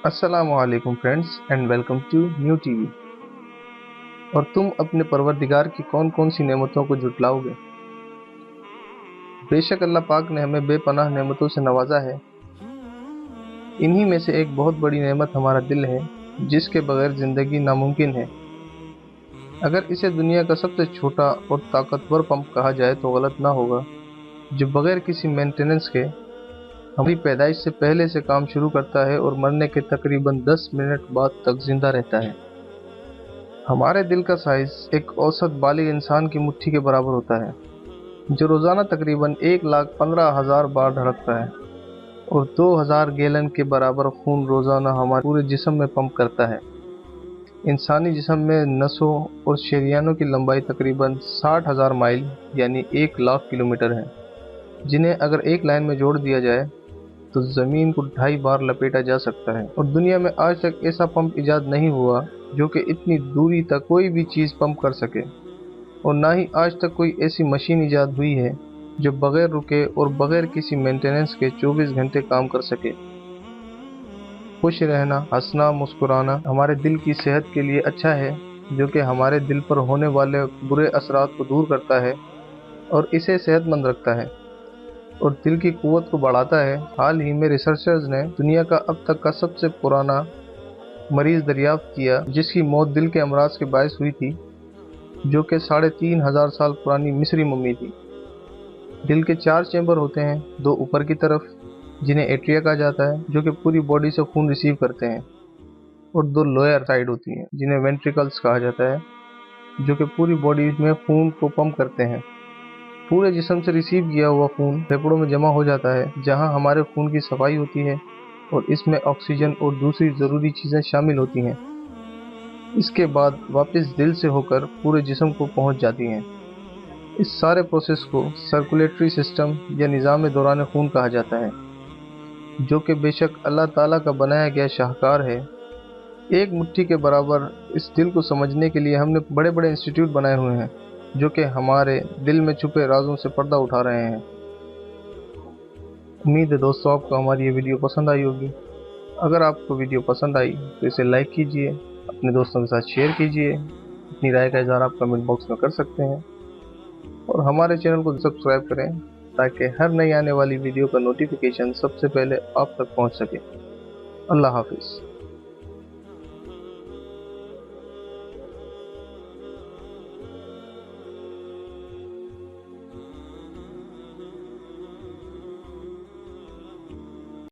अस्सलाम वालेकुम friends and welcome to new TV. और तुम अपने परवरदिगार की कौन कौन सी नेमतों को जुटलाओगे? बेशक अल्लाह पाक ने हमें बेपनाह नेमतों से नवाजा है। इन्हीं में से एक बहुत बड़ी नेमत हमारा दिल है, जिसके बगैर जिंदगी नामुमकिन है। अगर इसे दुनिया का सबसे छोटा और ताकतवर पंप कहा जाए तो गलत ना होगा, जो बगैर किसी मेंटेनेंस के हमारी पैदाइश से पहले से काम शुरू करता है और मरने के तकरीबन 10 मिनट बाद तक जिंदा रहता है। हमारे दिल का साइज एक औसत बालिग इंसान की मुट्ठी के बराबर होता है, जो रोजाना तकरीबन 1,15,000 बार धड़कता है और 2,000 गैलन के बराबर खून रोजाना हमारे पूरे जिस्म में पंप करता है। इंसानी जिस्म में नसों और शरियानों की लंबाई तकरीबन 60,000 माइल यानी 1,00,000 किलोमीटर है, जिन्हें अगर एक लाइन में जोड़ दिया जाए तो जमीन को 2.5 बार लपेटा जा सकता है। और दुनिया में आज तक ऐसा पंप इजाद नहीं हुआ जो कि इतनी दूरी तक कोई भी चीज पंप कर सके, और ना ही आज तक कोई ऐसी मशीन इजाद हुई है जो बगैर रुके और बगैर किसी मेंटेनेंस के 24 घंटे काम कर सके। खुश रहना, हंसना, मुस्कुराना हमारे दिल की सेहत के लिए अच्छा है, जो कि हमारे दिल पर होने वाले बुरे असरात को दूर करता है और इसे सेहतमंद रखता है और दिल की कुव्वत को बढ़ाता है। हाल ही में रिसर्चर्स ने दुनिया का अब तक का सबसे पुराना मरीज दरियाफ्त किया, जिसकी मौत दिल के अमराज के बायस हुई थी, जो कि 3,500 साल पुरानी मिस्री मम्मी थी। दिल के 4 चैम्बर होते हैं, 2 ऊपर की तरफ जिन्हें एट्रिया कहा जाता है, जो कि पूरी बॉडी से खून रिसीव करते हैं, और 2 लोअर साइड होती हैं जिन्हें वेंट्रिकल्स कहा जाता है, जो कि पूरी बॉडी में खून को पंप करते हैं। पूरे जिस्म से रिसीव किया हुआ खून फेफड़ों में जमा हो जाता है, जहां हमारे खून की सफाई होती है और इसमें ऑक्सीजन और दूसरी ज़रूरी चीज़ें शामिल होती हैं। इसके बाद वापस दिल से होकर पूरे जिस्म को पहुंच जाती हैं। इस सारे प्रोसेस को सर्कुलेटरी सिस्टम या निज़ाम दौरान खून कहा जाता है, जो कि बेशक अल्लाह ताला का बनाया गया शाहकार है। एक मुट्ठी के बराबर इस दिल को समझने के लिए हमने बड़े बड़े इंस्टीट्यूट बनाए हुए हैं, जो कि हमारे दिल में छुपे राजों से पर्दा उठा रहे हैं। उम्मीद है दोस्तों आपको हमारी ये वीडियो पसंद आई होगी। अगर आपको वीडियो पसंद आई तो इसे लाइक कीजिए, अपने दोस्तों के साथ शेयर कीजिए। अपनी राय का इज़हार आप कमेंट बॉक्स में कर सकते हैं और हमारे चैनल को सब्सक्राइब करें, ताकि हर नई आने वाली वीडियो का नोटिफिकेशन सबसे पहले आप तक पहुंच सके। अल्लाह हाफिज़।